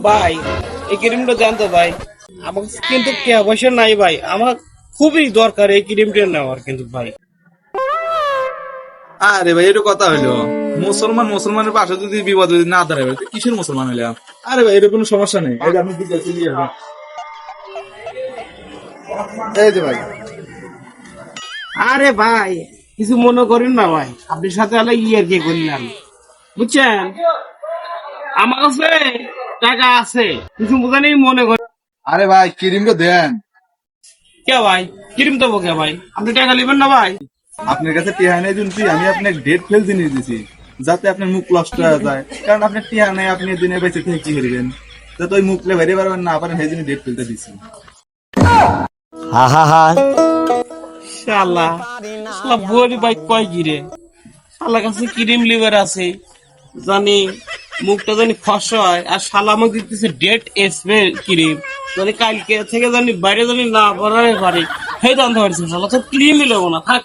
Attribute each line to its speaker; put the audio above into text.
Speaker 1: ভাই এই ক্রিমটা জানতো ভাই, আমার কিন্তু টাকা পয়সা নাই ভাই, আমার খুবই দরকার এই ক্রিমটা নেওয়ার কিন্তু ভাই।
Speaker 2: আরে ভাই এটা কথা হইলো, মুসলমানের পাশে যদি বিপদ যদি না দাঁড়াবে তো কিসের মুসলমান হইলাম? আরে ভাই এটা কোনো সমস্যা নেই, এই যে আপনি দিতেছি দিয়ে আসবেন। এই যে ভাই।
Speaker 1: আরে ভাই কিছু মনে করেন না ভাই, আপনার সাথে আলো ইয়ার কি করলাম বুঝছেন, আমার কাছে টাকা আছে, কিছু বোঝা নেই মনে করেন।
Speaker 2: আরে ভাই ক্রিমটা দেন।
Speaker 1: কে ভাই ক্রিম দেবো কে ভাই, আপনি টাকা নেবেন না ভাই?
Speaker 2: আপনার কাছে টিহা নেই শুনছি, আমি আপনাকে ডেট ফেল জিনিস দিছি যাতে আপনার মুখ নষ্ট হয়ে যায়, কারণ আপনার টিহা নেই, আপনি দিনে বেঁচে থেকে কি করবেন, যাতে ওই মুখলে বেরিয়ে পারবেন না পারেন সেই জন্য ডেট ফেলতে দিছি।
Speaker 1: শালা শালা বুয়ারি ভাই কয় গিরে, শালা কাছে ক্রিম লিভার আছে জানি, মুখটা জানি ফসা হয়, আর শালা আমাকে দিতেছে ডেট স্প্রে ক্রিম, জানি কালকে থেকে জানি বাইরে জানি না পড়ারে পারি, সেই জানতে পারছি শালা তো ক্রিমই নেবো না থাক।